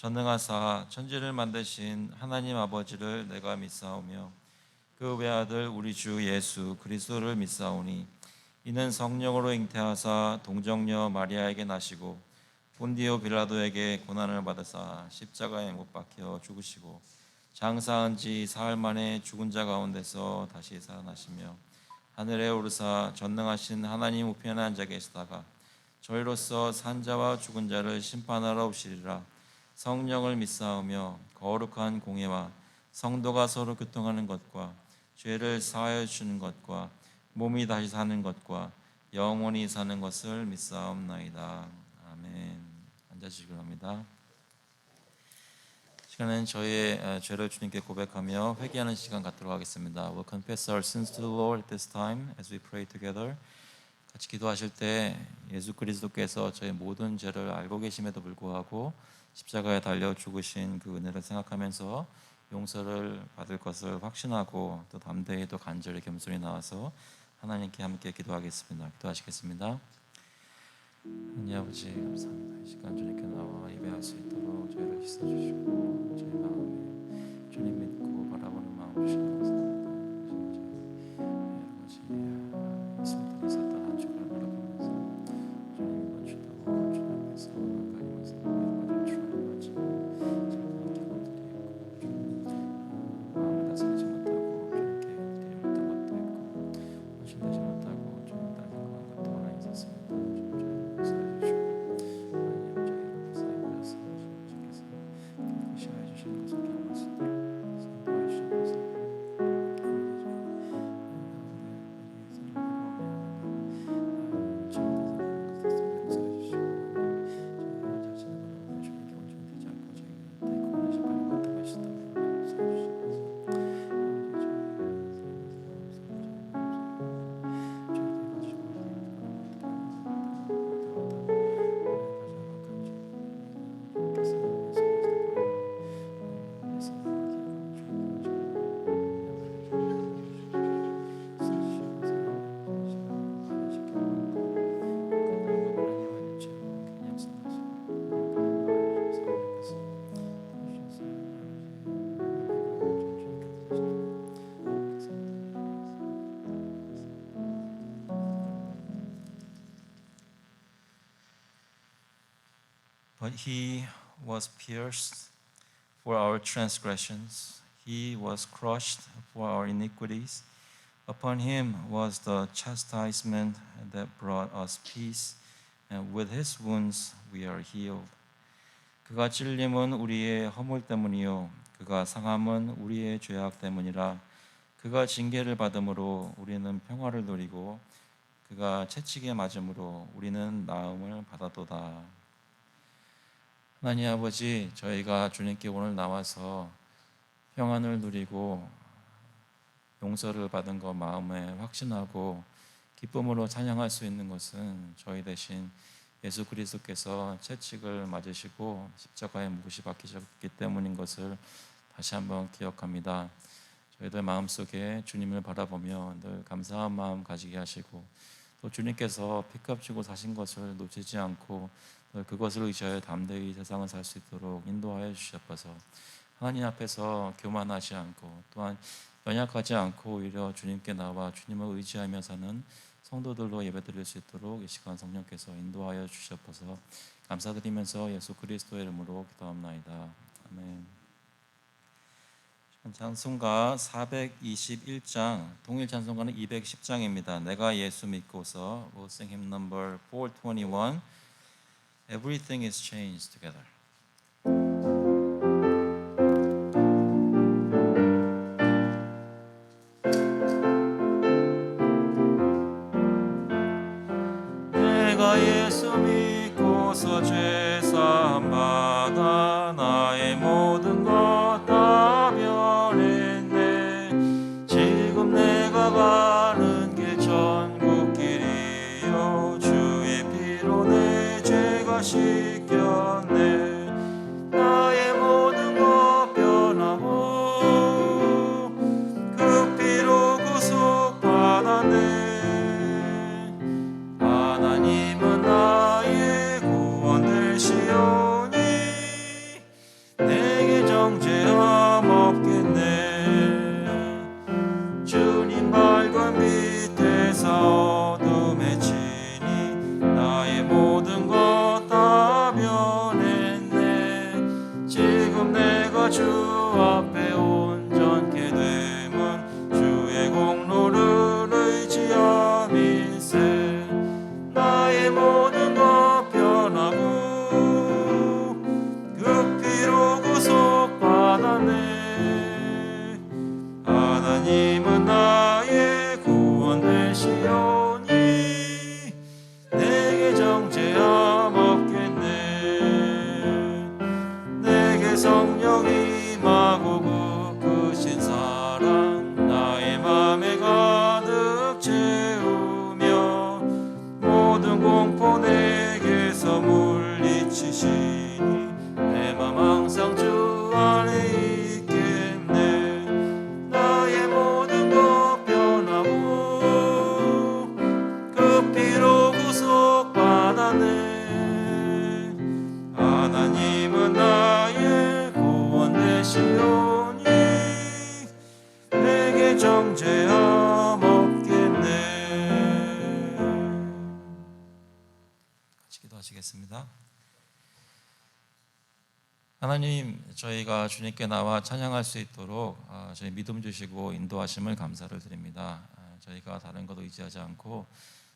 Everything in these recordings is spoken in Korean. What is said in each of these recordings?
전능하사 천지를 만드신 하나님 아버지를 내가 믿사오며 그 외아들 우리 주 예수 그리스도를 믿사오니 이는 성령으로 잉태하사 동정녀 마리아에게 나시고 본디오 빌라도에게 고난을 받으사 십자가에 못 박혀 죽으시고 장사한 지 사흘 만에 죽은 자 가운데서 다시 살아나시며 하늘에 오르사 전능하신 하나님 우편에 앉아 계시다가 저희로서 산자와 죽은 자를 심판하러 오시리라. 성령을 믿사오며 거룩한 공예와 성도가 서로 교통하는 것과 죄를 사하여 주는 것과 몸이 다시 사는 것과 영원히 사는 것을 믿사옵나이다. 아멘. 앉아주시기 바랍니다. 시간은 저희의 죄를 주님께 고백하며 회개하는 시간 갖도록 하겠습니다. We'll confess our sins to the Lord at this time as we pray together. 같이 기도하실 때 예수 그리스도께서 저희 모든 죄를 알고 계심에도 불구하고 십자가에 달려 죽으신 그 은혜를 생각하면서 용서를 받을 것을 확신하고 또 담대히 또 간절히 겸손히 나와서 하나님께 함께 기도하겠습니다. 기도하시겠습니다. 하나님 아버지 감사합니다. 이 시간 주님께 나와 예배할 수 있도록 저희를 씻어주시고 저희 마음에 주님 믿고 바라보는 마음 주시고 감사합니다. 여러 가지 있을 있었던 한 주를 바라보면서 주님 이번 주도 주님 앞에서 가까이면서 여러 가지 추억을 가지고 잠깐 기도드리고 주님 마음을 다스리지 못하고 주님께 드리지 못한 것도 있고 헌신되지 못하고 주님 따른 것도 하나 있었습니다. But he was pierced for our transgressions, he was crushed for our iniquities. Upon him was the chastisement that brought us peace, and with his wounds we are healed. 그가 찔림은 우리의 허물 때문이요 그가 상함은 우리의 죄악 때문이라. 그가 징계를 받음으로 우리는 평화를 누리고 그가 채찍에 맞음으로 우리는 나음을 받았도다. 하나님 아버지, 저희가 주님께 오늘 나와서 평안을 누리고 용서를 받은 것 마음에 확신하고 기쁨으로 찬양할 수 있는 것은 저희 대신 예수 그리스도께서 채찍을 맞으시고 십자가에 묵으시 박히셨기 때문인 것을 다시 한번 기억합니다. 저희들 마음속에 주님을 바라보며 늘 감사한 마음 가지게 하시고 또 주님께서 피값 주고 사신 것을 놓치지 않고 그것을 의지하여 담대히 세상을 살 수 있도록 인도하여 주시옵소서. 하나님 앞에서 교만하지 않고 또한 연약하지 않고 오히려 주님께 나와 주님을 의지하며 사는 성도들로 예배드릴 수 있도록 이 시간 성령께서 인도하여 주시옵소서. 감사드리면서 예수 그리스도의 이름으로 기도합나이다. 아멘. 찬송가 421장, 동일 찬송가는 210장입니다. 내가 예수 믿고서 We'll sing hymn number 421. Everything is changed together. 내가 예수 믿고서 죄 사함 받아 나의 모든 것 다 변했네. 지금 내가 가는 길 천국 길이요 주의 피로 내 죄가 씻겼네. 나의 모든 것 변하고 그 피로 구속 받았네. 하나님은 나의 구원 되시오니 주 앞에 온전케 됨은 주의 공로를 의지함일세. 나의 모든 것 변하고 그 피로 구속받았네. 하나님은 나의 구원 되시오니 내게 정죄함 없겠네. 내게 성령이 임하고 그 크신 사랑 나의 맘에 가득 채우며 모든 공포 내게서 물리치시니 내 맘 항상 주 안에 있겠네. 나의 모든 것 변하고 그 피로 구속받았네. 하나님은 나의 구원 되시오니 내게 정죄함 없겠네. 같이 기도하시겠습니다. 하나님, 저희가 주님께 나와 찬양할 수 있도록 저희 믿음 주시고 인도하심을 감사를 드립니다. 저희가 다른 것도 의지하지 않고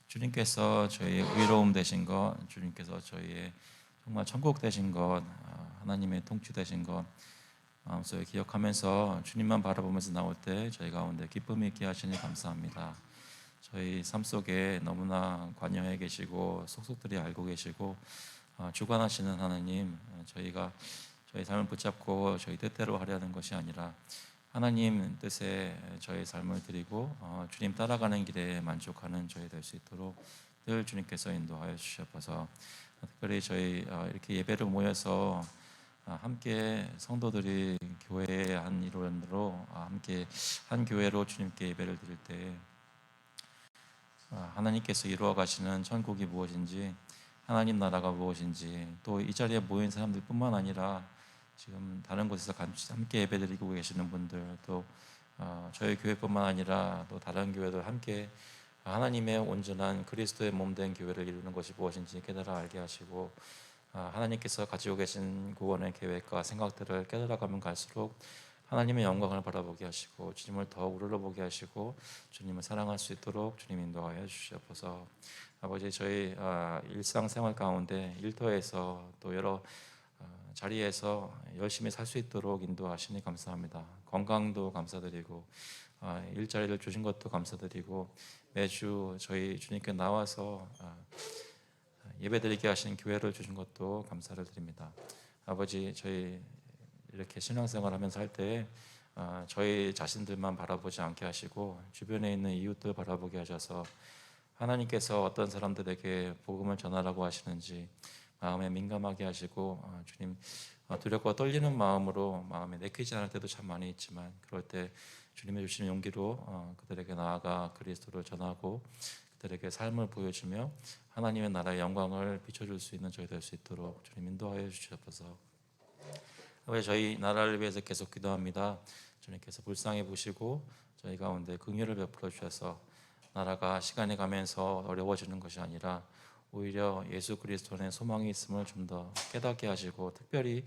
주님께서 저희의 의로움 되신 것, 주님께서 저희의 정말 천국 되신 것, 하나님의 통치 되신 것 마음속에 기억하면서 주님만 바라보면서 나올 때 저희 가운데 기쁨이 있게 하시니 감사합니다. 저희 삶 속에 너무나 관여해 계시고 속속들이 알고 계시고 주관하시는 하나님, 저희가 저희 삶을 붙잡고 저희 뜻대로 하려는 것이 아니라 하나님 뜻에 저희 삶을 드리고 주님 따라가는 길에 만족하는 저희 될 수 있도록 늘 주님께서 인도하여 주셔서, 특별히 저희 이렇게 예배를 모여서 함께 성도들이 교회의 한 일원으로 함께 한 교회로 주님께 예배를 드릴 때 하나님께서 이루어 가시는 천국이 무엇인지, 하나님 나라가 무엇인지, 또 이 자리에 모인 사람들뿐만 아니라 지금 다른 곳에서 함께 예배드리고 계시는 분들, 또 저희 교회뿐만 아니라 또 다른 교회들 함께 하나님의 온전한 그리스도의 몸된 교회를 이루는 것이 무엇인지 깨달아 알게 하시고, 하나님께서 가지고 계신 구원의 계획과 생각들을 깨달아가면 갈수록 하나님의 영광을 바라보게 하시고 주님을 더욱 우러러보게 하시고 주님을 사랑할 수 있도록 주님 인도하여 주시옵소서. 아버지, 저희 일상생활 가운데 일터에서 또 여러 자리에서 열심히 살 수 있도록 인도하시니 감사합니다. 건강도 감사드리고 일자리를 주신 것도 감사드리고 매주 저희 주님께 나와서 예배드리게 하신 교회를 주신 것도 감사를 드립니다. 아버지, 저희 이렇게 신앙생활하면서 할 때 저희 자신들만 바라보지 않게 하시고 주변에 있는 이웃들 바라보게 하셔서 하나님께서 어떤 사람들에게 복음을 전하라고 하시는지 마음에 민감하게 하시고 주님, 두렵고 떨리는 마음으로 마음에 내키지 않을 때도 참 많이 있지만 그럴 때 주님의 주시는 용기로 그들에게 나아가 그리스도를 전하고 그들에게 삶을 보여주며 하나님의 나라의 영광을 비춰줄 수 있는 저희 될 수 있도록 주님 인도하여 주시옵소서. 저희 나라를 위해서 계속 기도합니다. 주님께서 불쌍히 보시고 저희 가운데 긍휼을 베풀어 주셔서 나라가 시간이 가면서 어려워지는 것이 아니라 오히려 예수 그리스도의 소망이 있음을 좀 더 깨닫게 하시고, 특별히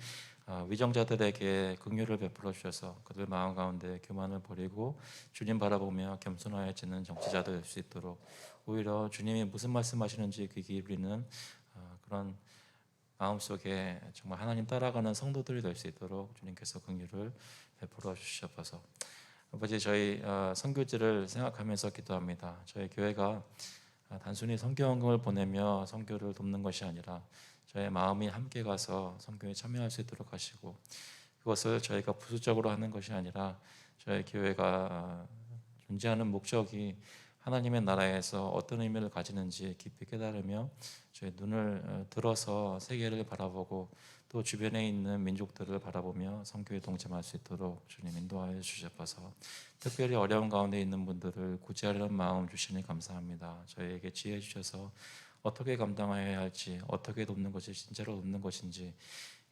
위정자들에게 긍휼을 베풀어 주셔서 그들 마음 가운데 교만을 버리고 주님 바라보며 겸손하여지는 정치자들 될 수 있도록, 오히려 주님이 무슨 말씀하시는지 귀 기울이는 그런 마음속에 정말 하나님 따라가는 성도들이 될 수 있도록 주님께서 긍휼을 베풀어 주시옵소서. 아버지, 저희 선교지를 생각하면서 기도합니다. 저희 교회가 단순히 선교원금을 보내며 선교를 돕는 것이 아니라 저의 마음이 함께 가서 선교에 참여할 수 있도록 하시고, 그것을 저희가 부수적으로 하는 것이 아니라 저희 교회가 존재하는 목적이 하나님의 나라에서 어떤 의미를 가지는지 깊이 깨달으며 저희 눈을 들어서 세계를 바라보고 또 주변에 있는 민족들을 바라보며 선교에 동참할 수 있도록 주님 인도하여 주셔서, 특별히 어려운 가운데 있는 분들을 구제하려는 마음 주시니 감사합니다. 저희에게 지혜 주셔서 어떻게 감당해야 할지, 어떻게 돕는 것이 진짜로 돕는 것인지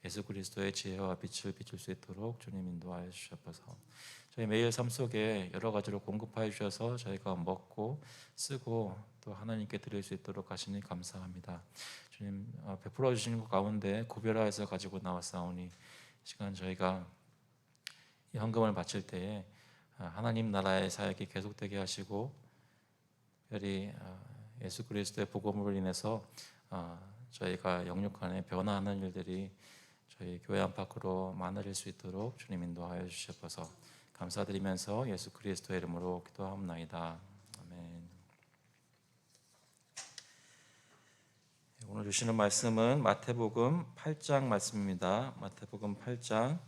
예수 그리스도의 지혜와 빛을 비출 수 있도록 주님 인도하여 주셔서, 저희 매일 삶 속에 여러 가지로 공급하여 주셔서 저희가 먹고 쓰고 또 하나님께 드릴 수 있도록 하시니 감사합니다. 주님, 베풀어 주시는 것 가운데 구별하여서 가지고 나왔사오니 시간 저희가 이 헌금을 바칠 때에 하나님 나라의 사역이 계속되게 하시고 특별히 예수 그리스도의 복음으로 인해서 저희가 영육간에 변화하는 일들이 저희 교회 안팎으로 많아질 수 있도록 주님 인도하여 주셔서 감사드리면서 예수 그리스도의 이름으로 기도하옵나이다. 아멘. 오늘 주시는 말씀은 마태복음 8장 말씀입니다. 마태복음 8장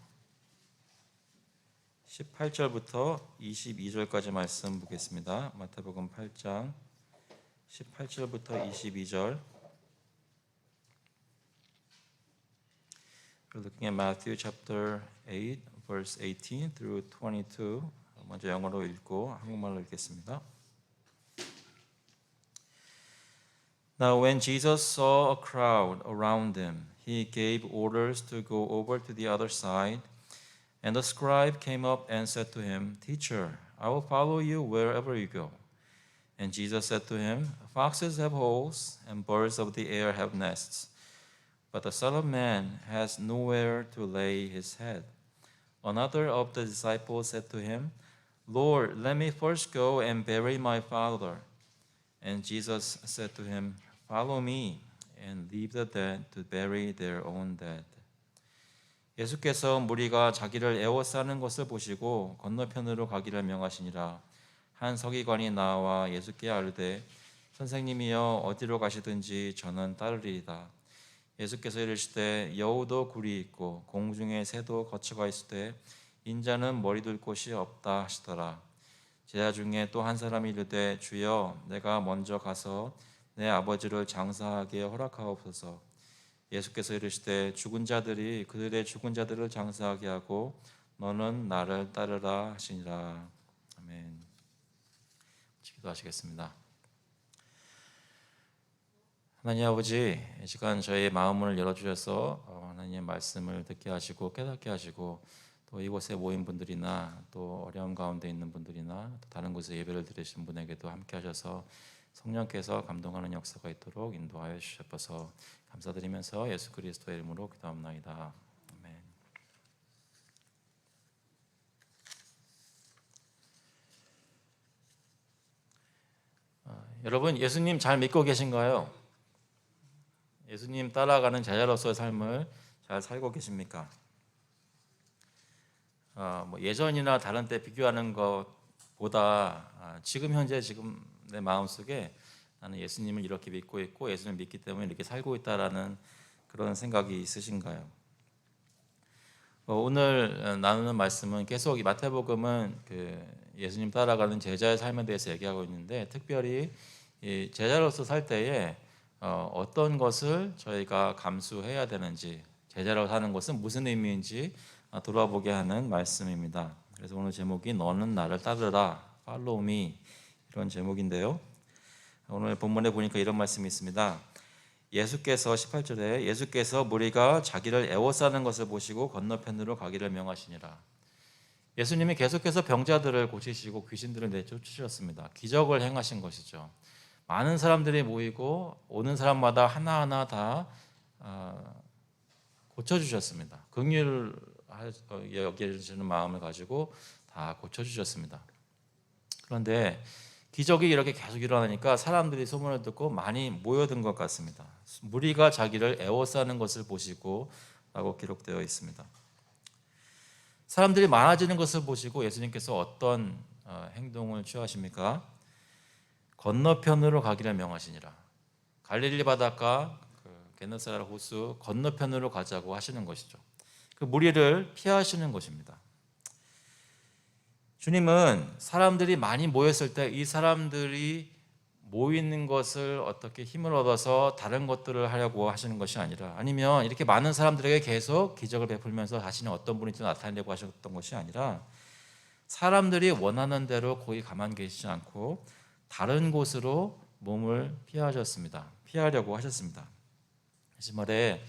18절부터 22절까지 말씀 보겠습니다. 마태복음 8장 18절부터 22절. We're looking at Matthew chapter 8, verse 18 through 22. 먼저 영어로 읽고 한국말로 읽겠습니다. Now when Jesus saw a crowd around him, he gave orders to go over to the other side. And the scribe came up and said to him, Teacher, I will follow you wherever you go. And Jesus said to him, Foxes have holes, and birds of the air have nests, but the Son of Man has nowhere to lay his head. Another of the disciples said to him, Lord, let me first go and bury my father. And Jesus said to him, Follow me, and leave the dead to bury their own dead. 예수께서 무리가 자기를 에워싸는 것을 보시고 건너편으로 가기를 명하시니라. 한 서기관이 나와 예수께 아뢰되 선생님이여 어디로 가시든지 저는 따르리이다. 예수께서 이르시되 여우도 굴이 있고 공중에 새도 거처가 있으되 인자는 머리 둘 곳이 없다 하시더라. 제자 중에 또 한 사람이 이르되 주여 내가 먼저 가서 내 아버지를 장사하게 허락하옵소서. 예수께서 이르시되 죽은 자들이 그들의 죽은 자들을 장사하게 하고 너는 나를 따르라 하시니라. 아멘. 기도하시겠습니다. 하나님 아버지, 이 시간 저희의 마음을 열어주셔서 하나님의 말씀을 듣게 하시고 깨닫게 하시고 또 이곳에 모인 분들이나 또 어려움 가운데 있는 분들이나 또 다른 곳에 예배를 드리신 분에게도 함께 하셔서 성령께서 감동하는 역사가 있도록 인도하여 주셔서 감사드리면서 예수 그리스도의 이름으로 기도합나이다. 아멘. 여러분 예수님 잘 믿고 계신가요? 예수님 따라가는 제자로서의 삶을 잘 살고 계십니까? 예전이나 다른 때 비교하는 것보다 지금 현재 지금 내 마음속에 나는 예수님을 이렇게 믿고 있고 예수님을 믿기 때문에 이렇게 살고 있다라는 그런 생각이 있으신가요? 오늘 나누는 말씀은 계속 이 마태복음은 예수님 따라가는 제자의 삶에 대해서 얘기하고 있는데 특별히 이 제자로서 살 때에 어떤 것을 저희가 감수해야 되는지 제자로 사는 것은 무슨 의미인지 돌아보게 하는 말씀입니다. 그래서 오늘 제목이 너는 나를 따르라 Follow me 이런 제목인데요. 오늘 본문에 보니까 이런 말씀이 있습니다. 예수께서 18절에 예수께서 무리가 자기를 애워싸는 것을 보시고 건너편으로 가기를 명하시니라. 예수님이 계속해서 병자들을 고치시고 귀신들을 내쫓으셨습니다. 기적을 행하신 것이죠. 많은 사람들이 모이고 오는 사람마다 하나하나 다 고쳐주셨습니다. 긍휼을 여겨주시는 마음을 가지고 다 고쳐주셨습니다. 그런데 기적이 이렇게 계속 일어나니까 사람들이 소문을 듣고 많이 모여든 것 같습니다. 무리가 자기를 애워싸는 것을 보시고 라고 기록되어 있습니다. 사람들이 많아지는 것을 보시고 예수님께서 어떤 행동을 취하십니까? 건너편으로 가기를 명하시니라. 갈릴리 바닷가 게네사렛 호수 건너편으로 가자고 하시는 것이죠. 그 무리를 피하시는 것입니다. 주님은 사람들이 많이 모였을 때 이 사람들이 모이는 것을 어떻게 힘을 얻어서 다른 것들을 하려고 하시는 것이 아니라 아니면 이렇게 많은 사람들에게 계속 기적을 베풀면서 자신이 어떤 분인지 나타내려고 하셨던 것이 아니라 사람들이 원하는 대로 거기 가만 계시지 않고 다른 곳으로 몸을 피하려고 하셨습니다. 다시 말해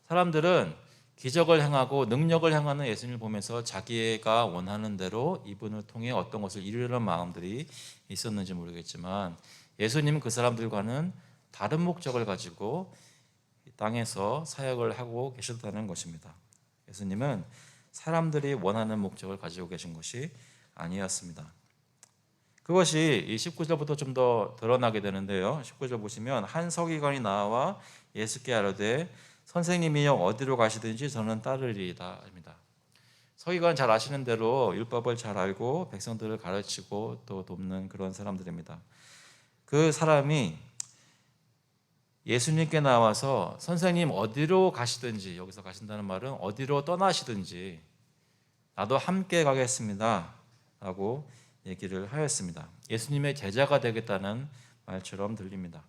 사람들은 기적을 행하고 능력을 행하는 예수님을 보면서 자기가 원하는 대로 이분을 통해 어떤 것을 이루려는 마음들이 있었는지 모르겠지만 예수님은 그 사람들과는 다른 목적을 가지고 이 땅에서 사역을 하고 계셨다는 것입니다. 예수님은 사람들이 원하는 목적을 가지고 계신 것이 아니었습니다. 그것이 이 19절부터 좀 더 드러나게 되는데요. 19절 보시면 한 서기관이 나와 예수께 아뢰되 선생님이여 어디로 가시든지 저는 따르리이다 입니다. 서기관 잘 아시는 대로 율법을 잘 알고 백성들을 가르치고 또 돕는 그런 사람들입니다. 그 사람이 예수님께 나와서 선생님 어디로 가시든지, 여기서 가신다는 말은 어디로 떠나시든지 나도 함께 가겠습니다 라고 얘기를 하였습니다. 예수님의 제자가 되겠다는 말처럼 들립니다.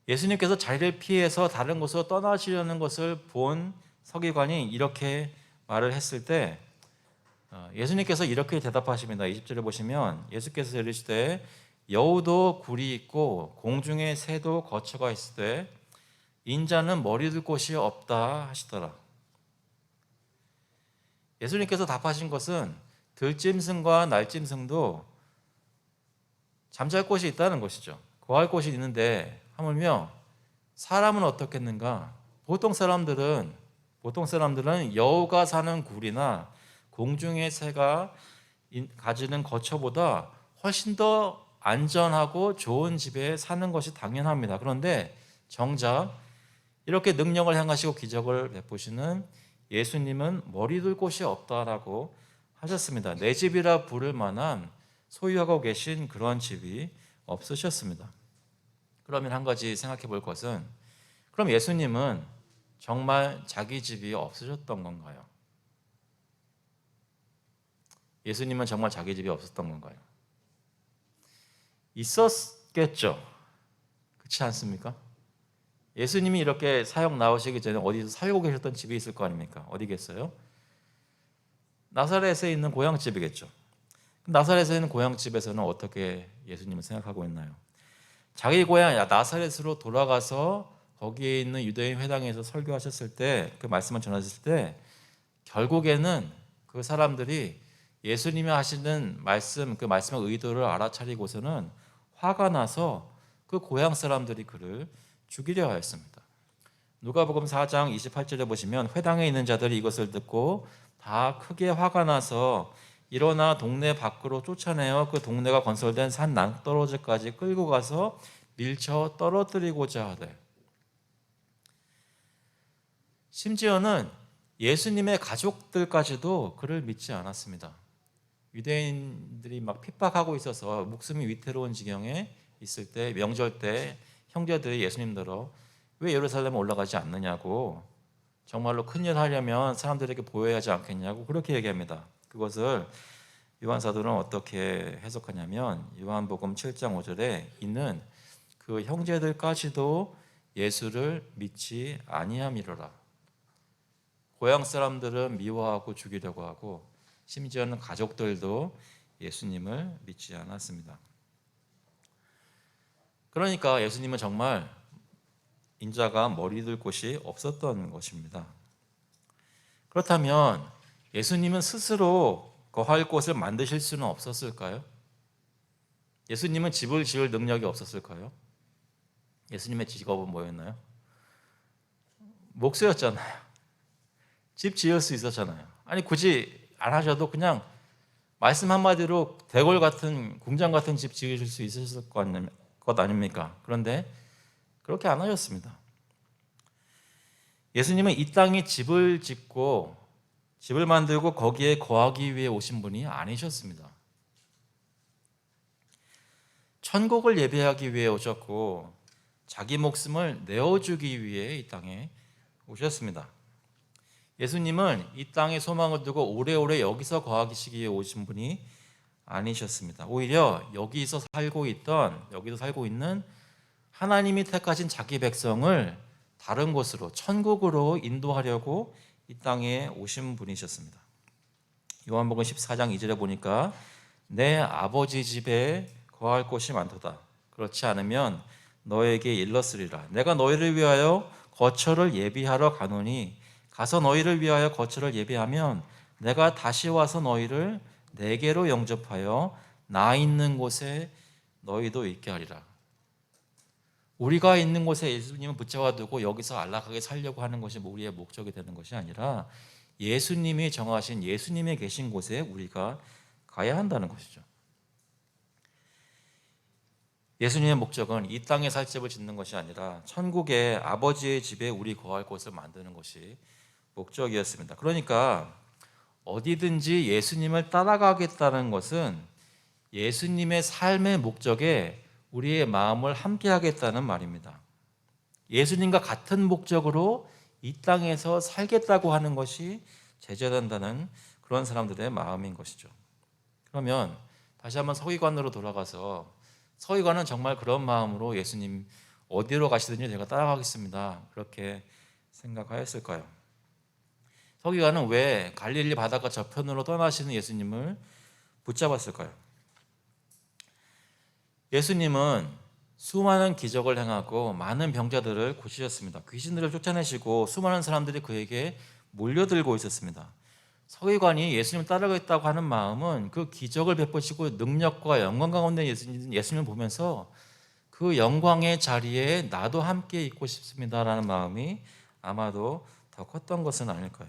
예수님께서 자리를 피해서 다른 곳으로 떠나시려는 것을 본 서기관이 이렇게 말을 했을 때 예수님께서 이렇게 대답하십니다. 20절에 보시면 예수께서 이르시되 여우도 굴이 있고 공중에 새도 거처가 있으되 인자는 머리 둘 곳이 없다 하시더라. 예수님께서 답하신 것은 들짐승과 날짐승도 잠잘 곳이 있다는 것이죠. 거할 곳이 있는데 하물며 사람은 어떻겠는가? 보통 사람들은 여우가 사는 굴이나 공중의 새가 가지는 거처보다 훨씬 더 안전하고 좋은 집에 사는 것이 당연합니다. 그런데 정작 이렇게 능력을 행하시고 기적을 베푸시는 예수님은 머리 둘 곳이 없다라고 하셨습니다. 내 집이라 부를 만한 소유하고 계신 그런 집이 없으셨습니다. 그러면 한 가지 생각해 볼 것은, 그럼 예수님은 정말 자기 집이 없으셨던 건가요? 예수님은 정말 자기 집이 없었던 건가요? 있었겠죠. 그렇지 않습니까? 예수님이 이렇게 사역 나오시기 전에 어디서 살고 계셨던 집이 있을 거 아닙니까? 어디겠어요? 나사렛에 있는 고향집이겠죠. 나사렛에 있는 고향집에서는 어떻게 예수님을 생각하고 있나요? 자기 고향 나사렛으로 돌아가서 거기에 있는 유대인 회당에서 설교하셨을 때, 그 말씀을 전하셨을 때 결국에는 그 사람들이 예수님이 하시는 말씀, 그 말씀의 의도를 알아차리고서는 화가 나서 그 고향 사람들이 그를 죽이려 하였습니다. 누가복음 4장 28절에 보시면 회당에 있는 자들이 이것을 듣고 다 크게 화가 나서 일어나 동네 밖으로 쫓아내어 그 동네가 건설된 산 낭떠러지까지 끌고 가서 밀쳐 떨어뜨리고자 하되, 심지어는 예수님의 가족들까지도 그를 믿지 않았습니다. 유대인들이 막 핍박하고 있어서 목숨이 위태로운 지경에 있을 때, 명절 때 형제들이 예수님더러 왜 예루살렘에 올라가지 않느냐고, 정말로 큰일 하려면 사람들에게 보여야 하지 않겠냐고 그렇게 얘기합니다. 그것을 요한 사도는 어떻게 해석하냐면 요한복음 7장 5절에 있는 그 형제들까지도 예수를 믿지 아니함이로라. 고향 사람들은 미워하고 죽이려고 하고 심지어는 가족들도 예수님을 믿지 않았습니다. 그러니까 예수님은 정말 인자가 머리 둘 곳이 없었던 것입니다. 그렇다면 예수님은 스스로 거할 곳을 만드실 수는 없었을까요? 예수님은 집을 지을 능력이 없었을까요? 예수님의 직업은 뭐였나요? 목수였잖아요. 집 지을 수 있었잖아요. 아니 굳이 안 하셔도 그냥 말씀 한마디로 대궐 같은 궁장 같은 집 지으실 수 있었을 것 아닙니까? 그런데 그렇게 안 하셨습니다. 예수님은 이 땅에 집을 짓고 집을 만들고 거기에 거하기 위해 오신 분이 아니셨습니다. 천국을 예배하기 위해 오셨고 자기 목숨을 내어주기 위해 이 땅에 오셨습니다. 예수님은 이 땅에 소망을 두고 오래오래 여기서 거하시기 위해 오신 분이 아니셨습니다. 오히려 여기서 살고 있는 하나님이 택하신 자기 백성을 다른 곳으로, 천국으로 인도하려고 이 땅에 오신 분이셨습니다. 요한복음 14장 2절에 보니까 내 아버지 집에 거할 곳이 많도다. 그렇지 않으면 너에게 일렀으리라. 내가 너희를 위하여 거처를 예비하러 가노니 가서 너희를 위하여 거처를 예비하면 내가 다시 와서 너희를 내게로 영접하여 나 있는 곳에 너희도 있게 하리라. 우리가 있는 곳에 예수님을 붙잡아 두고 여기서 안락하게 살려고 하는 것이 우리의 목적이 되는 것이 아니라 예수님이 정하신 예수님이 계신 곳에 우리가 가야 한다는 것이죠. 예수님의 목적은 이 땅에 살 집을 짓는 것이 아니라 천국의 아버지의 집에 우리 거할 곳을 만드는 것이 목적이었습니다. 그러니까 어디든지 예수님을 따라가겠다는 것은 예수님의 삶의 목적에 우리의 마음을 함께 하겠다는 말입니다. 예수님과 같은 목적으로 이 땅에서 살겠다고 하는 것이 제자된다는 그런 사람들의 마음인 것이죠. 그러면 다시 한번 서기관으로 돌아가서 서기관은 정말 그런 마음으로 예수님 어디로 가시든지 제가 따라가겠습니다, 그렇게 생각하였을까요? 서기관은 왜 갈릴리 바닷가 저편으로 떠나시는 예수님을 붙잡았을까요? 예수님은 수많은 기적을 행하고 많은 병자들을 고치셨습니다. 귀신들을 쫓아내시고 수많은 사람들이 그에게 몰려들고 있었습니다. 서기관이 예수님을 따라가겠다고 하는 마음은 그 기적을 베푸시고 능력과 영광 가운데 예수님을 보면서 그 영광의 자리에 나도 함께 있고 싶습니다라는 마음이 아마도 더 컸던 것은 아닐까요?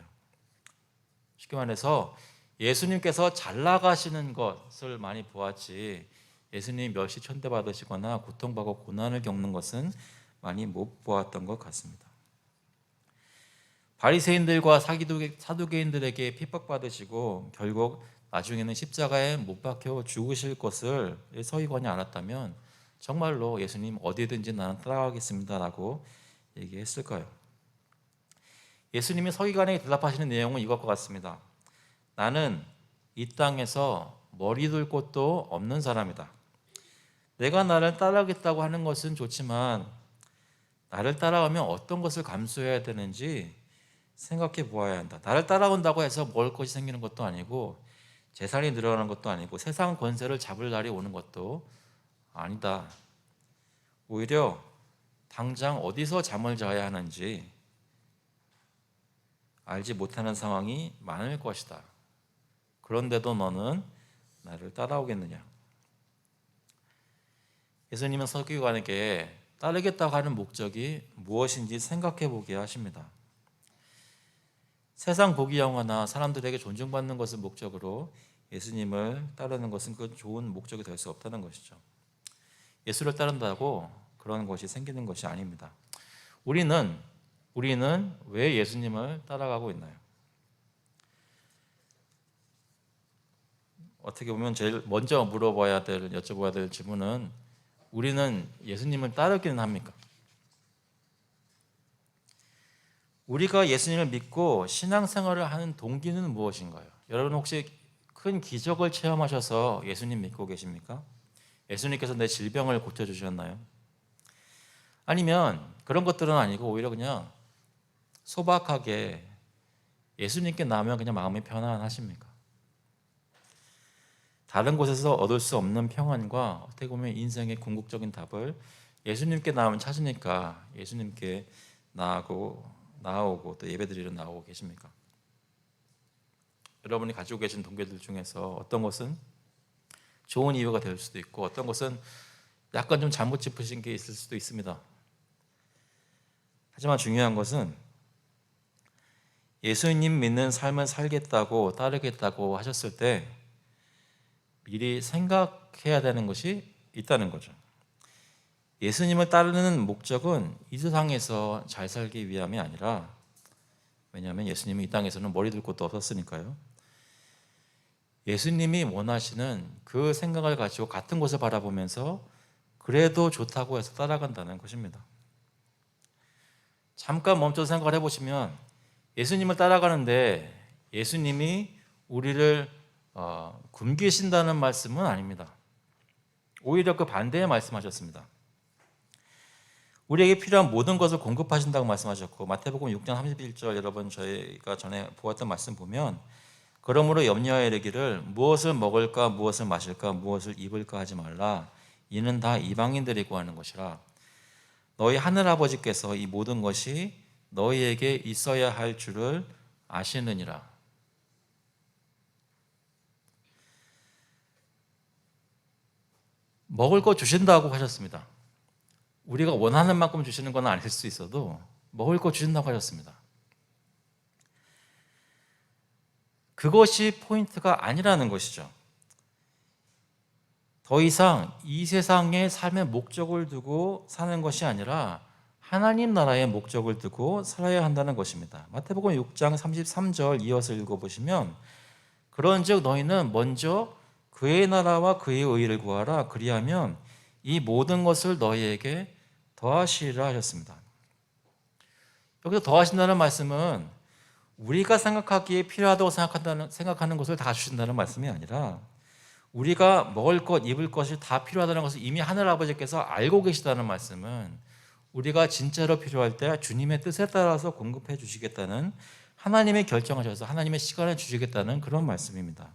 쉽게 말해서 예수님께서 잘 나가시는 것을 많이 보았지 예수님이 멸시 천대받으시거나 고통받고 고난을 겪는 것은 많이 못 보았던 것 같습니다. 바리새인들과 사두개인들에게 핍박받으시고 결국 나중에는 십자가에 못 박혀 죽으실 것을 서기관이 알았다면 정말로 예수님 어디든지 나는 따라가겠습니다라고 얘기했을까요? 예수님이 서기관에게 대답하시는 내용은 이것과 같습니다. 나는 이 땅에서 머리 둘 곳도 없는 사람이다. 내가 나를 따라가겠다고 하는 것은 좋지만 나를 따라가면 어떤 것을 감수해야 되는지 생각해 보아야 한다. 나를 따라온다고 해서 먹을 것이 생기는 것도 아니고 재산이 늘어나는 것도 아니고 세상 권세를 잡을 날이 오는 것도 아니다. 오히려 당장 어디서 잠을 자야 하는지 알지 못하는 상황이 많을 것이다. 그런데도 너는 나를 따라오겠느냐? 예수님은 서기관에게 따르겠다고 하는 목적이 무엇인지 생각해 보게 하십니다. 세상 보기 영화나 사람들에게 존중받는 것을 목적으로 예수님을 따르는 것은 그 좋은 목적이 될 수 없다는 것이죠. 예수를 따른다고 그런 것이 생기는 것이 아닙니다. 우리는 왜 예수님을 따라가고 있나요? 어떻게 보면 제일 먼저 여쭤봐야 될 질문은 우리는 예수님을 따르기는 합니까? 우리가 예수님을 믿고 신앙생활을 하는 동기는 무엇인가요? 여러분 혹시 큰 기적을 체험하셔서 예수님 믿고 계십니까? 예수님께서 내 질병을 고쳐주셨나요? 아니면 그런 것들은 아니고 오히려 그냥 소박하게 예수님께 나오면 그냥 마음이 편안하십니까? 다른 곳에서 얻을 수 없는 평안과 어떻게 보면 인생의 궁극적인 답을 예수님께 나오면 찾으니까 예수님께 나오고 또 예배드리러 나오고 계십니까? 여러분이 가지고 계신 동기들 중에서 어떤 것은 좋은 이유가 될 수도 있고 어떤 것은 약간 좀 잘못 짚으신 게 있을 수도 있습니다. 하지만 중요한 것은 예수님 믿는 삶을 살겠다고 따르겠다고 하셨을 때 미리 생각해야 되는 것이 있다는 거죠. 예수님을 따르는 목적은 이 세상에서 잘 살기 위함이 아니라, 왜냐하면 예수님이 이 땅에서는 머리 둘 곳도 없었으니까요. 예수님이 원하시는 그 생각을 가지고 같은 곳을 바라보면서 그래도 좋다고 해서 따라간다는 것입니다. 잠깐 멈춰서 생각을 해보시면 예수님을 따라가는데 예수님이 우리를 굶기신다는 말씀은 아닙니다. 오히려 그 반대의 말씀하셨습니다. 우리에게 필요한 모든 것을 공급하신다고 말씀하셨고, 마태복음 6장 31절 여러분 저희가 전에 보았던 말씀 보면, 그러므로 염려하여 이르기를 무엇을 먹을까 무엇을 마실까 무엇을 입을까 하지 말라. 이는 다 이방인들이 구하는 것이라. 너희 하늘아버지께서 이 모든 것이 너희에게 있어야 할 줄을 아시느니라. 먹을 거 주신다고 하셨습니다. 우리가 원하는 만큼 주시는 건 아닐 수 있어도 먹을 거 주신다고 하셨습니다. 그것이 포인트가 아니라는 것이죠. 더 이상 이 세상의 삶의 목적을 두고 사는 것이 아니라 하나님 나라의 목적을 두고 살아야 한다는 것입니다. 마태복음 6장 33절 이어서 읽어보시면 그런즉 너희는 먼저 그의 나라와 그의 의를 구하라. 그리하면 이 모든 것을 너희에게 더하시리라 하셨습니다. 여기서 더하신다는 말씀은 우리가 생각하기에 필요하다고 생각하는 것을 다 주신다는 말씀이 아니라 우리가 먹을 것, 입을 것이 다 필요하다는 것을 이미 하늘아버지께서 알고 계시다는 말씀은 우리가 진짜로 필요할 때 주님의 뜻에 따라서 공급해 주시겠다는 하나님의 결정하셔서 하나님의 시간을 주시겠다는 그런 말씀입니다.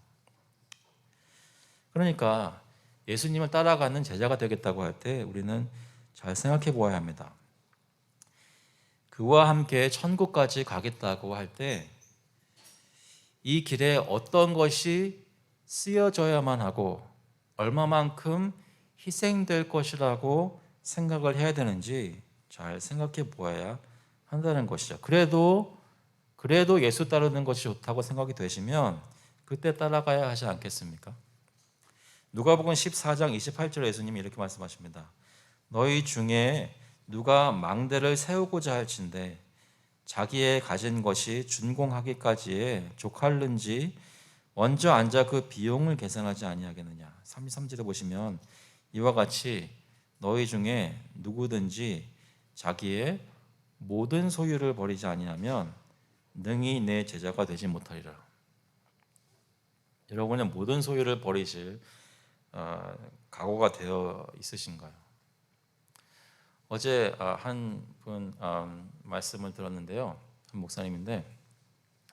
그러니까 예수님을 따라가는 제자가 되겠다고 할 때 우리는 잘 생각해 보아야 합니다. 그와 함께 천국까지 가겠다고 할 때 이 길에 어떤 것이 쓰여져야만 하고 얼마만큼 희생될 것이라고 생각을 해야 되는지 잘 생각해 보아야 한다는 것이죠. 그래도 예수 따르는 것이 좋다고 생각이 되시면 그때 따라가야 하지 않겠습니까? 누가복음 14장 28절에 예수님이 이렇게 말씀하십니다. 너희 중에 누가 망대를 세우고자 할진대 자기의 가진 것이 준공하기까지에 족할는지 먼저 앉아 그 비용을 계산하지 아니하겠느냐. 33절에 보시면 이와 같이 너희 중에 누구든지 자기의 모든 소유를 버리지 아니하면 능히 내 제자가 되지 못하리라. 여러분의 모든 소유를 버리실 각오가 되어 있으신가요? 어제 한 분 말씀을 들었는데요. 한 목사님인데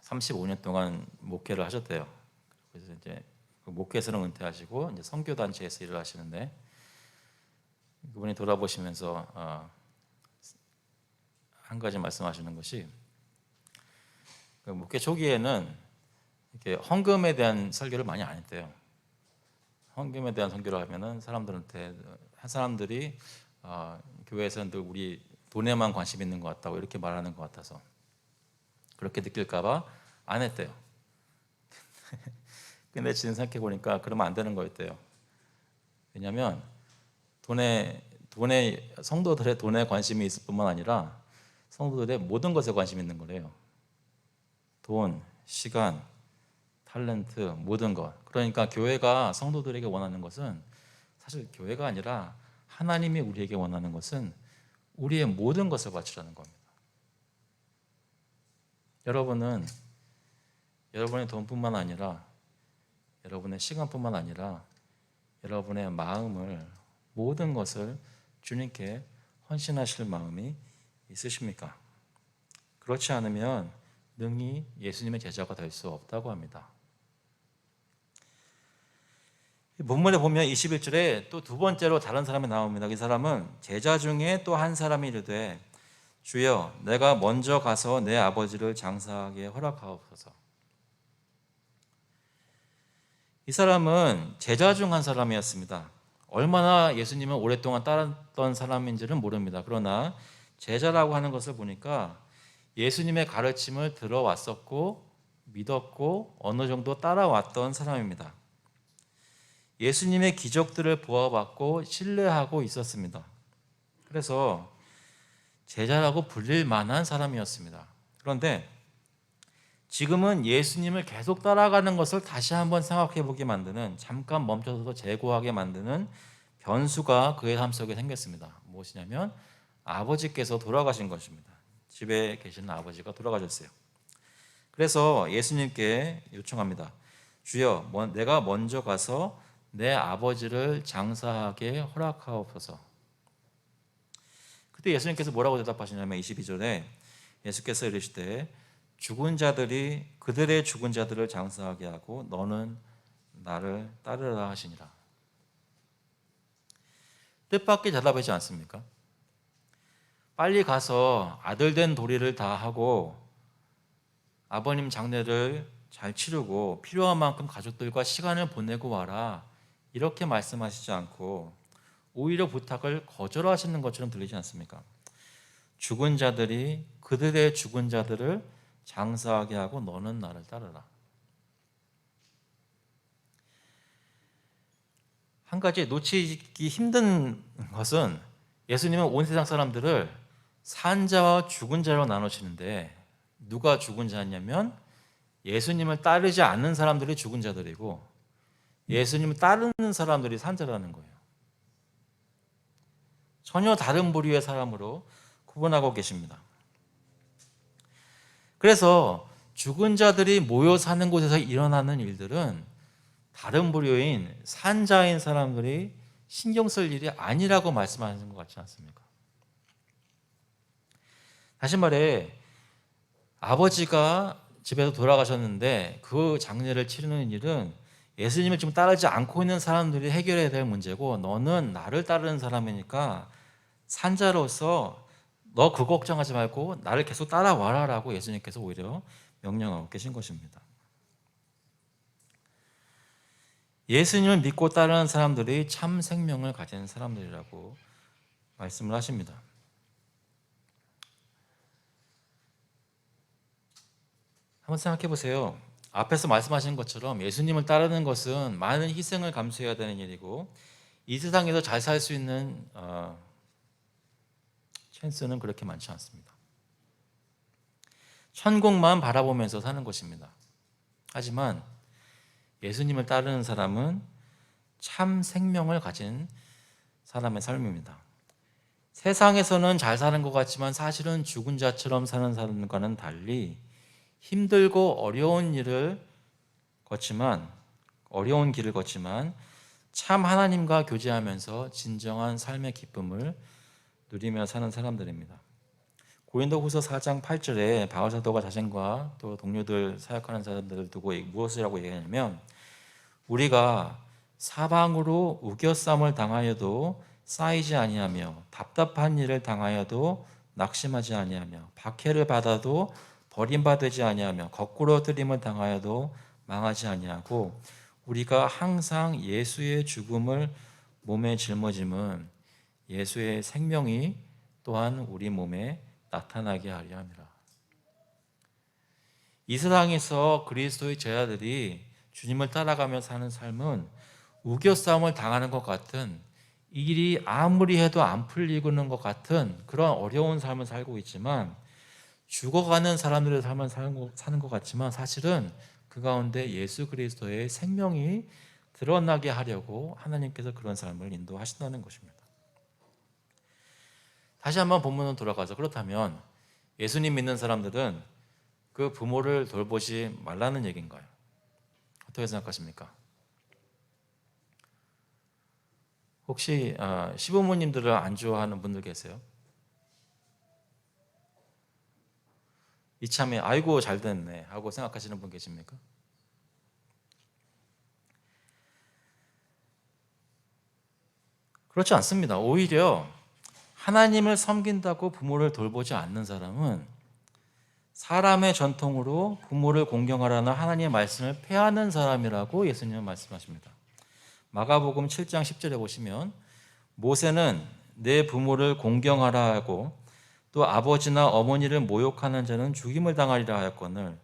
35년 동안 목회를 하셨대요. 그래서 이제 목회에서는 은퇴하시고 이제 선교 단체에서 일을 하시는데 그분이 돌아보시면서 한 가지 말씀하시는 것이 그 목회 초기에는 이렇게 헌금에 대한 설교를 많이 안 했대요. 헌금에 대한 설교를 하면은 사람들이 교회에서는 늘 우리 돈에만 관심 있는 것 같다고 이렇게 말하는 것 같아서 그렇게 느낄까봐 안 했대요. 근데 지금 생각해 보니까 그러면 안 되는 거였대요. 왜냐하면 성도들의 돈에 관심이 있을 뿐만 아니라 성도들의 모든 것에 관심이 있는 거래요. 돈, 시간, 탤런트, 모든 것. 그러니까 교회가 성도들에게 원하는 것은 사실 교회가 아니라 하나님이 우리에게 원하는 것은 우리의 모든 것을 바치라는 겁니다. 여러분은 여러분의 돈뿐만 아니라 여러분의 시간뿐만 아니라 여러분의 마음을 모든 것을 주님께 헌신하실 마음이 있으십니까? 그렇지 않으면 능히 예수님의 제자가 될 수 없다고 합니다. 본문에 보면 21절에 또 두 번째로 다른 사람이 나옵니다. 이 사람은 제자 중에 또 한 사람이 이르되 주여 내가 먼저 가서 내 아버지를 장사하게 허락하옵소서. 이 사람은 제자 중 한 사람이었습니다. 얼마나 예수님을 오랫동안 따랐던 사람인지는 모릅니다. 그러나 제자라고 하는 것을 보니까 예수님의 가르침을 들어왔었고 믿었고 어느 정도 따라왔던 사람입니다. 예수님의 기적들을 보아봤고 신뢰하고 있었습니다. 그래서 제자라고 불릴 만한 사람이었습니다. 그런데 지금은 예수님을 계속 따라가는 것을 다시 한번 생각해 보게 만드는, 잠깐 멈춰서 재고하게 만드는 변수가 그의 삶 속에 생겼습니다. 무엇이냐면 아버지께서 돌아가신 것입니다. 집에 계시는 아버지가 돌아가셨어요. 그래서 예수님께 요청합니다. 주여, 내가 먼저 가서 내 아버지를 장사하게 허락하옵소서. 그때 예수님께서 뭐라고 대답하시냐면 22절에 예수께서 이르시되 죽은 자들이 그들의 죽은 자들을 장사하게 하고 너는 나를 따르라 하시니라. 뜻밖의 대답이지 않습니까? 빨리 가서 아들 된 도리를 다 하고 아버님 장례를 잘 치르고 필요한 만큼 가족들과 시간을 보내고 와라, 이렇게 말씀하시지 않고 오히려 부탁을 거절하시는 것처럼 들리지 않습니까? 죽은 자들이 그들의 죽은 자들을 장사하게 하고 너는 나를 따르라. 한 가지 놓치기 힘든 것은 예수님은 온 세상 사람들을 산 자와 죽은 자로 나누시는데 누가 죽은 자냐면 예수님을 따르지 않는 사람들이 죽은 자들이고 예수님을 따르는 사람들이 산 자라는 거예요. 전혀 다른 부류의 사람으로 구분하고 계십니다. 그래서 죽은 자들이 모여 사는 곳에서 일어나는 일들은 다른 부류인 산자인 사람들이 신경 쓸 일이 아니라고 말씀하시는 것 같지 않습니까? 다시 말해 아버지가 집에서 돌아가셨는데 그 장례를 치르는 일은 예수님을 지금 따르지 않고 있는 사람들이 해결해야 될 문제고 너는 나를 따르는 사람이니까 산자로서 너 그거 걱정하지 말고 나를 계속 따라와라라고 예수님께서 오히려 명령하고 계신 것입니다. 예수님을 믿고 따르는 사람들이 참 생명을 가진 사람들이라고 말씀을 하십니다. 한번 생각해 보세요. 앞에서 말씀하신 것처럼 예수님을 따르는 것은 많은 희생을 감수해야 되는 일이고 이 세상에서 잘 살 수 있는 찬스는 그렇게 많지 않습니다. 천국만 바라보면서 사는 것입니다. 하지만 예수님을 따르는 사람은 참 생명을 가진 사람의 삶입니다. 세상에서는 잘 사는 것 같지만 사실은 죽은 자처럼 사는 사람과는 달리 힘들고 어려운 길을 걷지만 참 하나님과 교제하면서 진정한 삶의 기쁨을 누리며 사는 사람들입니다. 고린도후서 4장 8절에 바울 사도가 자신과 또 동료들 사역하는 사람들을 두고 무엇이라고 얘기하냐면 우리가 사방으로 우겨쌈을 당하여도 쌓이지 아니하며 답답한 일을 당하여도 낙심하지 아니하며 박해를 받아도 버림받지 아니하며 거꾸로 뜨림을 당하여도 망하지 아니하고 우리가 항상 예수의 죽음을 몸에 짊어짐은 예수의 생명이 또한 우리 몸에 나타나게 하려 함이라. 이 세상에서 그리스도의 제자들이 주님을 따라가며 사는 삶은 우겨싸움을 당하는 것 같은 일이 아무리 해도 안 풀리는 것 같은 그런 어려운 삶을 살고 있지만 죽어가는 사람들의 삶을 사는 것 같지만 사실은 그 가운데 예수 그리스도의 생명이 드러나게 하려고 하나님께서 그런 삶을 인도하신다는 것입니다. 다시 한번 본문으로 돌아가서 그렇다면 예수님 믿는 사람들은 그 부모를 돌보지 말라는 얘기인가요? 어떻게 생각하십니까? 혹시 시부모님들을 안 좋아하는 분들 계세요? 이참에 아이고 잘 됐네 하고 생각하시는 분 계십니까? 그렇지 않습니다. 오히려 하나님을 섬긴다고 부모를 돌보지 않는 사람은 사람의 전통으로 부모를 공경하라는 하나님의 말씀을 폐하는 사람이라고 예수님은 말씀하십니다. 마가복음 7장 10절에 보시면 모세는 내 부모를 공경하라 하고 또 아버지나 어머니를 모욕하는 자는 죽임을 당하리라 하였거늘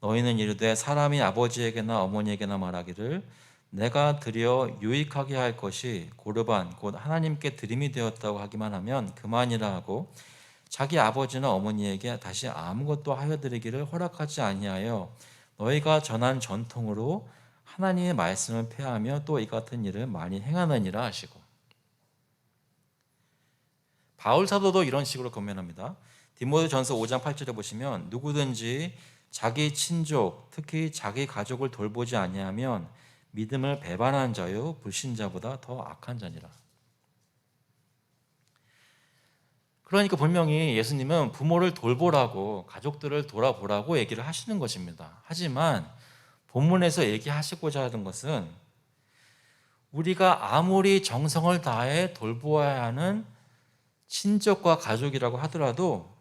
너희는 이르되 사람이 아버지에게나 어머니에게나 말하기를 내가 드려 유익하게 할 것이 고르반 곧 하나님께 드림이 되었다고 하기만 하면 그만이라 하고 자기 아버지나 어머니에게 다시 아무것도 하여 드리기를 허락하지 아니하여 너희가 전한 전통으로 하나님의 말씀을 폐하며 또 이 같은 일을 많이 행하느니라 하시고 바울 사도도 이런 식으로 권면합니다. 디모데전서 5장 8절에 보시면 누구든지 자기 친족 특히 자기 가족을 돌보지 아니하면 믿음을 배반한 자요 불신자보다 더 악한 자니라. 그러니까 분명히 예수님은 부모를 돌보라고 가족들을 돌아보라고 얘기를 하시는 것입니다. 하지만 본문에서 얘기하시고자 하는 것은 우리가 아무리 정성을 다해 돌보아야 하는 친족과 가족이라고 하더라도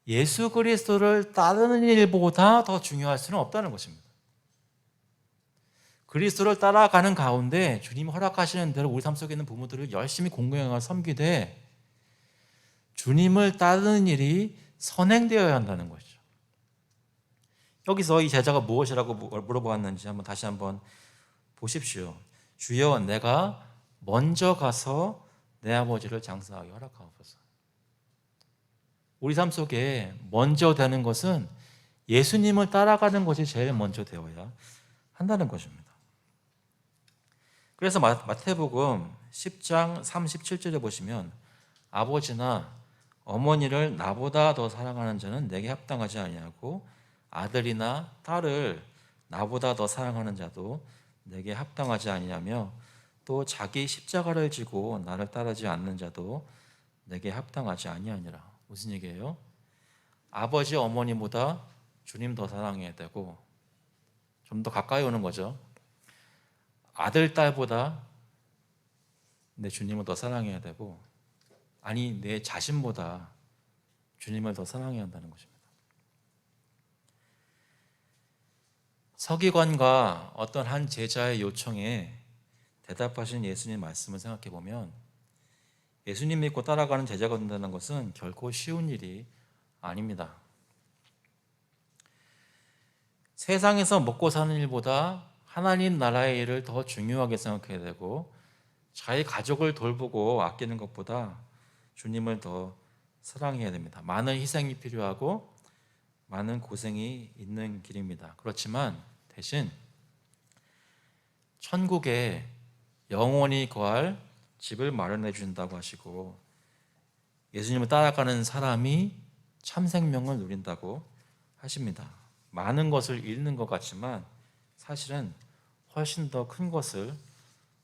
예수 그리스도를 따르는 일보다 더 중요할 수는 없다는 것입니다. 그리스도를 따라가는 가운데 주님이 허락하시는 대로 우리 삶 속에 있는 부모들을 열심히 공경하고 섬기되 주님을 따르는 일이 선행되어야 한다는 것이죠. 여기서 이 제자가 무엇이라고 물어보았는지 다시 한번 보십시오. 주여 내가 먼저 가서 내 아버지를 장사하게 허락하옵소서. 우리 삶 속에 먼저 되는 것은 예수님을 따라가는 것이 제일 먼저 되어야 한다는 것입니다. 그래서 마태복음 10장 37절에 보시면 아버지나 어머니를 나보다 더 사랑하는 자는 내게 합당하지 아니하고 아들이나 딸을 나보다 더 사랑하는 자도 내게 합당하지 아니하며 또 자기 십자가를 지고 나를 따르지 않는 자도 내게 합당하지 아니하니라. 무슨 얘기예요? 아버지 어머니보다 주님 더 사랑해야 되고 좀 더 가까이 오는 거죠. 아들 딸보다 내 주님을 더 사랑해야 되고, 아니 내 자신보다 주님을 더 사랑해야 한다는 것입니다. 서기관과 어떤 한 제자의 요청에 대답하신 예수님 말씀을 생각해 보면 예수님 믿고 따라가는 제자가 된다는 것은 결코 쉬운 일이 아닙니다. 세상에서 먹고 사는 일보다 하나님 나라의 일을 더 중요하게 생각해야 되고 자기 가족을 돌보고 아끼는 것보다 주님을 더 사랑해야 됩니다. 많은 희생이 필요하고 많은 고생이 있는 길입니다. 그렇지만 대신 천국에 영원히 거할 집을 마련해 준다고 하시고 예수님을 따라가는 사람이 참 생명을 누린다고 하십니다. 많은 것을 잃는 것 같지만 사실은 훨씬 더 큰 것을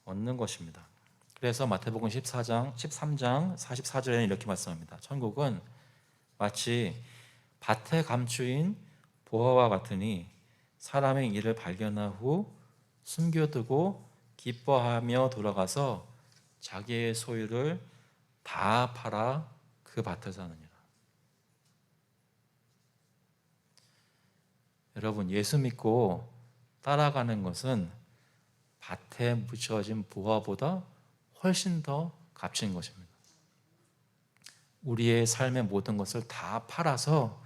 얻는 것입니다. 그래서 마태복음 13장 44절에는 이렇게 말씀합니다. 천국은 마치 밭에 감추인 보화와 같으니 사람의 일을 발견한 후 숨겨두고 기뻐하며 돌아가서 자기의 소유를 다 팔아 그 밭을 사느니라. 여러분, 예수 믿고 따라가는 것은 밭에 묻혀진 보화보다 훨씬 더 값진 것입니다. 우리의 삶의 모든 것을 다 팔아서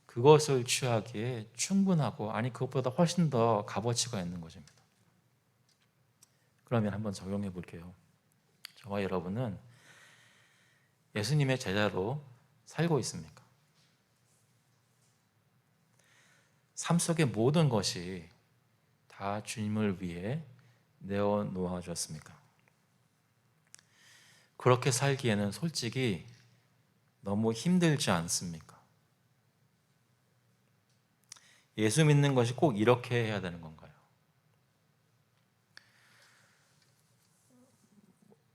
그것을 취하기에 충분하고, 아니 그것보다 훨씬 더 값어치가 있는 것입니다. 그러면 한번 적용해 볼게요. 저와 여러분은 예수님의 제자로 살고 있습니까? 삶 속의 모든 것이 다 주님을 위해 내어놓아 줬습니까? 그렇게 살기에는 솔직히 너무 힘들지 않습니까? 예수 믿는 것이 꼭 이렇게 해야 되는 건가요?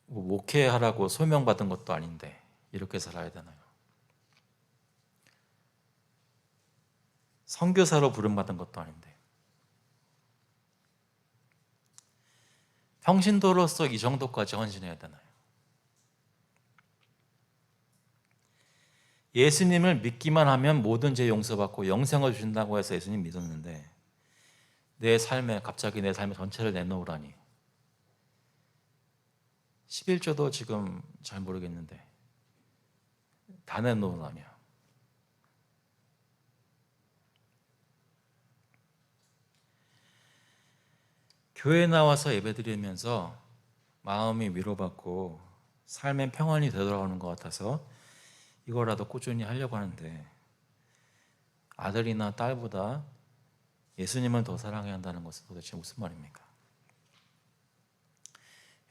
목회하라고 소명받은 것도 아닌데 이렇게 살아야 되나요? 선교사로 부름받은 것도 아닌데 평신도로서 이 정도까지 헌신해야 되나요? 예수님을 믿기만 하면 모든 죄 용서받고 영생을 주신다고 해서 예수님 믿었는데 내 삶에 갑자기 내 삶의 전체를 내놓으라니 11조도 지금 잘 모르겠는데 다 내놓으라며 교회 나와서 예배드리면서 마음이 위로받고 삶의 평안이 되돌아오는 것 같아서 이거라도 꾸준히 하려고 하는데 아들이나 딸보다 예수님을 더 사랑해야 한다는 것은 도대체 무슨 말입니까?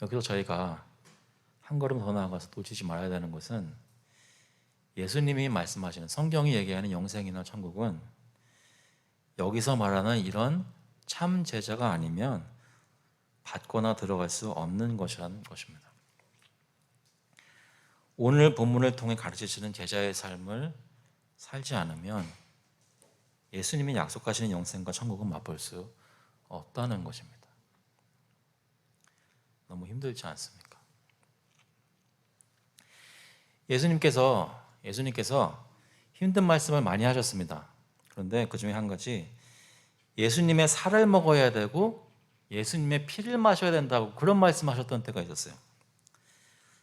여기서 저희가 한 걸음 더 나아가서 놓치지 말아야 되는 것은 예수님이 말씀하시는 성경이 얘기하는 영생이나 천국은 여기서 말하는 이런 참 제자가 아니면 받거나 들어갈 수 없는 것이라는 것입니다. 오늘 본문을 통해 가르치시는 제자의 삶을 살지 않으면 예수님이 약속하시는 영생과 천국은 맛볼 수 없다는 것입니다. 너무 힘들지 않습니까? 예수님께서 힘든 말씀을 많이 하셨습니다. 그런데 그 중에 한 가지 예수님의 살을 먹어야 되고 예수님의 피를 마셔야 된다고 그런 말씀하셨던 때가 있었어요.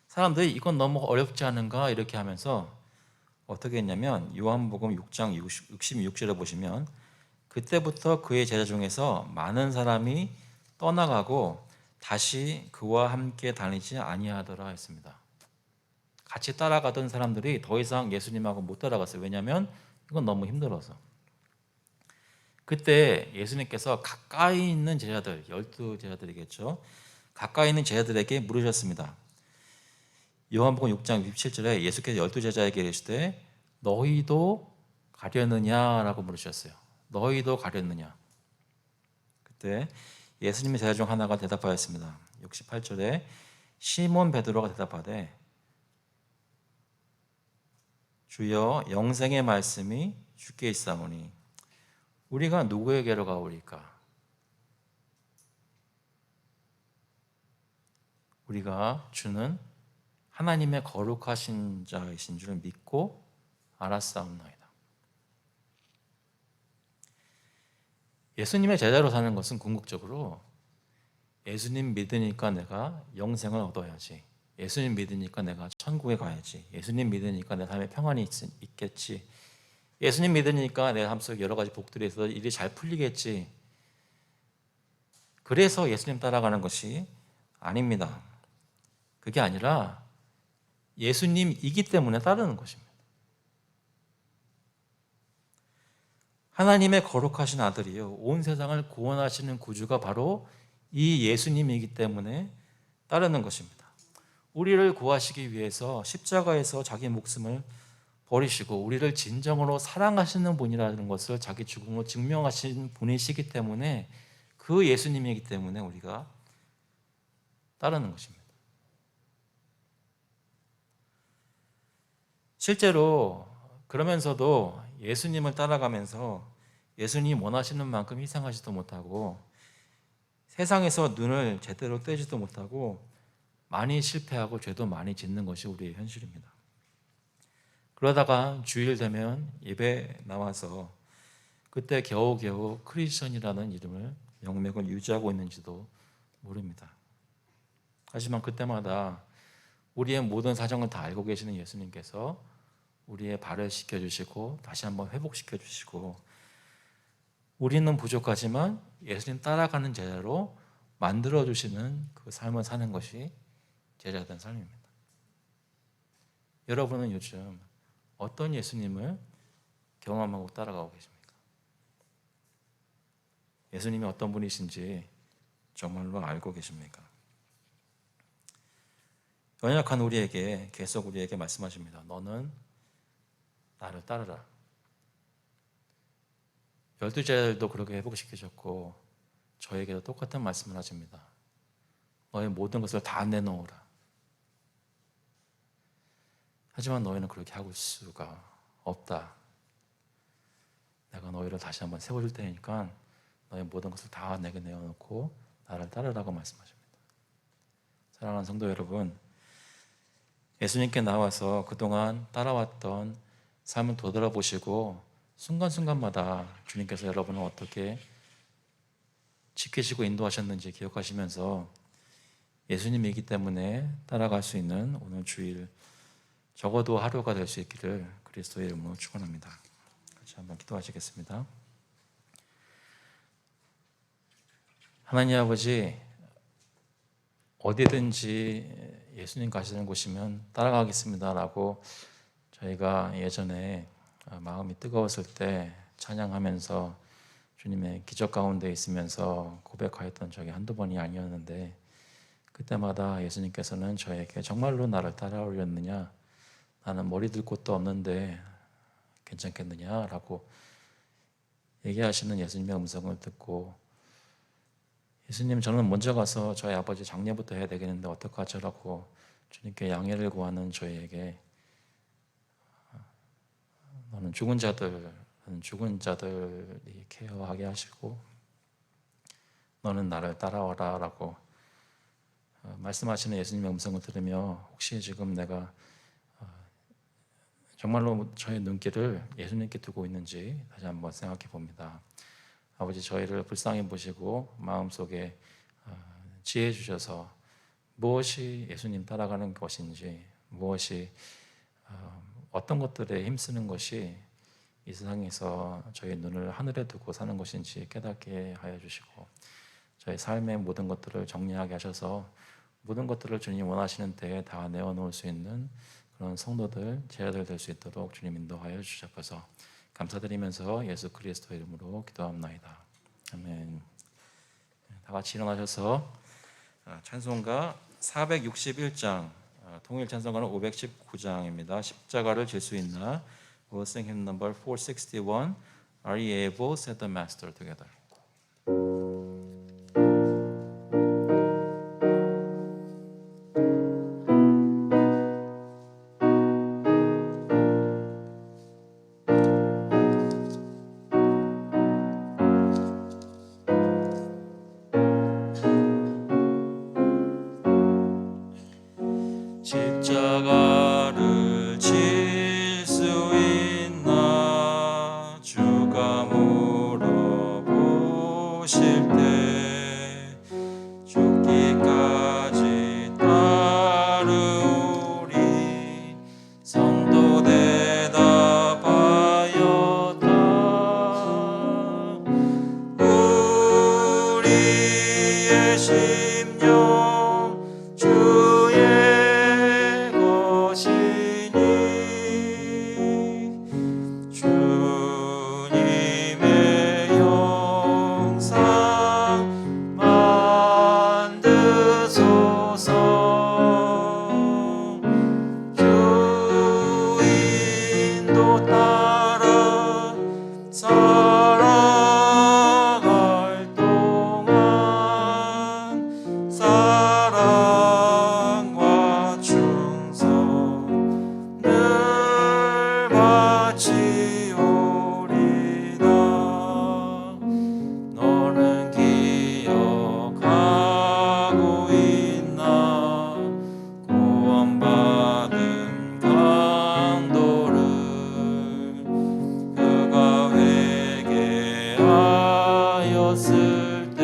사람들이 이건 너무 어렵지 않은가 이렇게 하면서 어떻게 했냐면 요한복음 6장 66절에 보시면 그때부터 그의 제자 중에서 많은 사람이 떠나가고 다시 그와 함께 다니지 아니하더라 했습니다. 같이 따라가던 사람들이 더 이상 예수님하고 못 따라갔어요. 왜냐하면 이건 너무 힘들어서. 그때 예수님께서 가까이 있는 제자들, 12제자들이겠죠. 가까이 있는 제자들에게 물으셨습니다. 요한복음 6장 67절에 예수께서 12제자에게 이르시되 너희도 가려느냐라고 물으셨어요. 너희도 가려느냐. 그때 예수님의 제자 중 하나가 대답하였습니다. 68절에 시몬 베드로가 대답하되 주여 영생의 말씀이 주께 있사오니 우리가 누구에게로 가오리까? 우리가 주는 하나님의 거룩하신 자이신 줄 믿고 알았사옵나이다. 예수님의 제자로 사는 것은 궁극적으로 예수님 믿으니까 내가 영생을 얻어야지, 예수님 믿으니까 내가 천국에 가야지, 예수님 믿으니까 내 삶에 평안이 있겠지, 예수님 믿으니까 내 삶 속에 여러 가지 복들이 있어서 일이 잘 풀리겠지. 그래서 예수님 따라가는 것이 아닙니다. 그게 아니라 예수님이기 때문에 따르는 것입니다. 하나님의 거룩하신 아들이요, 온 세상을 구원하시는 구주가 바로 이 예수님이기 때문에 따르는 것입니다. 우리를 구하시기 위해서 십자가에서 자기 목숨을 버리시고 우리를 진정으로 사랑하시는 분이라는 것을 자기 죽음으로 증명하신 분이시기 때문에, 그 예수님이기 때문에 우리가 따르는 것입니다. 실제로 그러면서도 예수님을 따라가면서 예수님 원하시는 만큼 희생하지도 못하고 세상에서 눈을 제대로 떼지도 못하고 많이 실패하고 죄도 많이 짓는 것이 우리의 현실입니다. 그러다가 주일 되면 예배 나와서 그때 겨우겨우 크리스천이라는 이름을, 명맥을 유지하고 있는지도 모릅니다. 하지만 그때마다 우리의 모든 사정을 다 알고 계시는 예수님께서 우리의 발을 씻겨주시고 다시 한번 회복시켜주시고, 우리는 부족하지만 예수님 따라가는 제자로 만들어주시는 그 삶을 사는 것이 제자된 삶입니다. 여러분은 요즘 어떤 예수님을 경험하고 따라가고 계십니까? 예수님이 어떤 분이신지 정말로 알고 계십니까? 연약한 우리에게 계속 우리에게 말씀하십니다. 너는 나를 따르라. 12제자들도 그렇게 회복시키셨고 저에게도 똑같은 말씀을 하십니다. 너의 모든 것을 다 내놓으라. 하지만 너희는 그렇게 하고 있을 수가 없다. 내가 너희를 다시 한번 세워줄 테니까 너의 모든 것을 다 내게 내어놓고 나를 따르라고 말씀하십니다. 사랑하는 성도 여러분, 예수님께 나와서 그동안 따라왔던 삶을 되돌아보시고 순간순간마다 주님께서 여러분을 어떻게 지키시고 인도하셨는지 기억하시면서 예수님이기 때문에 따라갈 수 있는 오늘 주일 적어도 하루가 될 수 있기를 그리스도의 이름으로 축원합니다. 같이 한번 기도하시겠습니다. 하나님 아버지, 어디든지 예수님 가시는 곳이면 따라가겠습니다라고 저희가 예전에 마음이 뜨거웠을 때 찬양하면서 주님의 기적 가운데 있으면서 고백하였던 적이 한두 번이 아니었는데, 그때마다 예수님께서는 저에게 정말로 나를 따라오려느냐, 나는 머리 들 곳도 없는데 괜찮겠느냐라고 얘기하시는 예수님의 음성을 듣고, 예수님, 저는 먼저 가서 저희 아버지 장례부터 해야 되겠는데 어떡하죠라고 주님께 양해를 구하는 저희에게, 너는 죽은 자들이 케어하게 하시고 너는 나를 따라와라 라고 말씀하시는 예수님의 음성을 들으며, 혹시 지금 내가 정말로 저의 눈길을 예수님께 두고 있는지 다시 한번 생각해 봅니다. 아버지, 저희를 불쌍히 보시고 마음속에 지혜 주셔서 무엇이 예수님 따라가는 것인지, 무엇이 어떤 것들에 힘쓰는 것이 이 세상에서 저희 눈을 하늘에 두고 사는 것인지 깨닫게 하여 주시고, 저희 삶의 모든 것들을 정리하게 하셔서 모든 것들을 주님 원하시는 때에 다 내어놓을 수 있는 그런 성도들, 제자들 될 수 있도록 주님 인도하여 주셔서 감사드리면서 예수 그리스도 이름으로 기도합나이다. 아멘. 다 같이 일어나셔서 찬송가 461장, 통일 찬송가는 519장입니다. 십자가를 질 수 있나? We'll sing hymn number 461. Are ye able? Said the Master together. 십자가를 질 수 있나 주가 물어보실 때 죽기까지 따르오리 성도 대답하였다 우리의 심령 주의 주님의 영상 만드소서 주인도 따라 살아갈 동안 사랑과 충성 늘 바치오리다 너는 기억하고 있나 구원받은 강도를 그가 회개하였을 때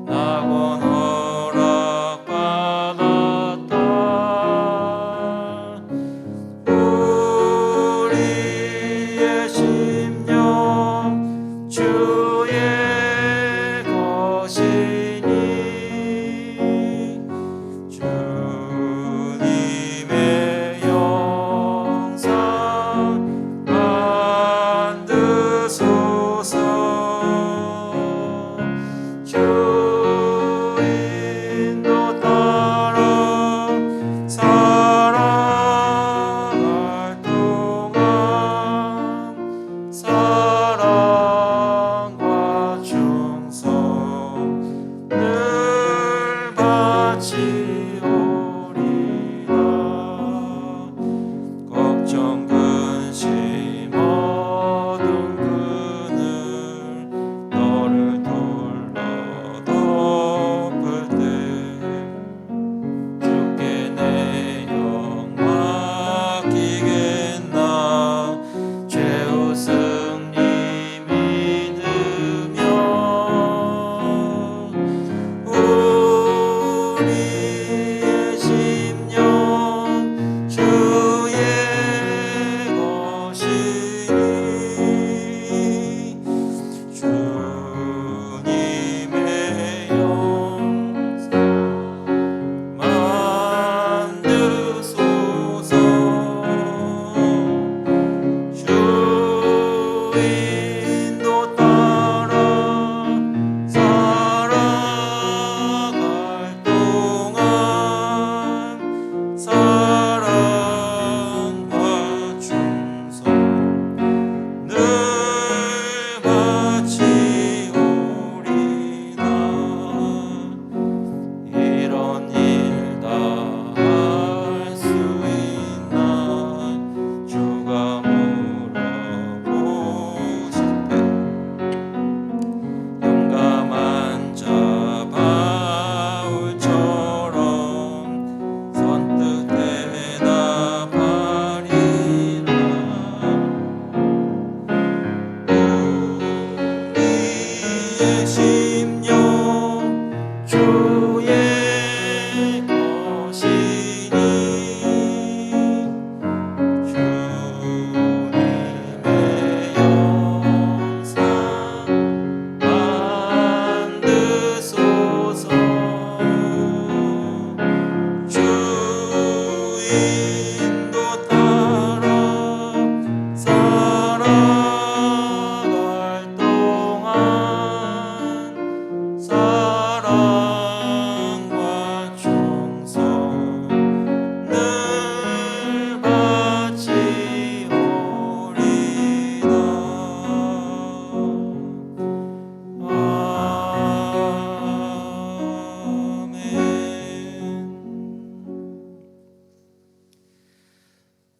낙원 허락받았다 우리의 심령 주의 것이니 주님의 영상 만드소서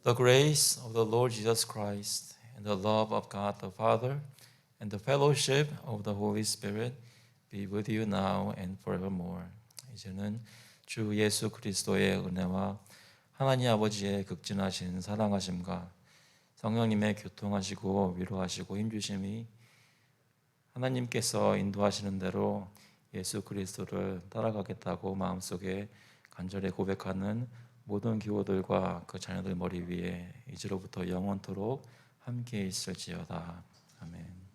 The grace of the Lord Jesus Christ and the love of God the Father and the fellowship of the Holy Spirit be with you now and forevermore. 이제는 주 예수 그리스도의 은혜와 하나님 아버지의 극진하신 사랑하심과 성령님의 교통하시고 위로하시고 힘주심이 하나님께서 인도하시는 대로 예수 그리스도를 따라가겠다고 마음속에 간절히 고백하는 모든 기호들과 그 자녀들 머리 위에 이제로부터 영원토록 함께 있을지어다. 아멘.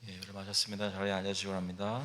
예, 여러분 마셨습니다. 자리에 앉으시기 바랍니다.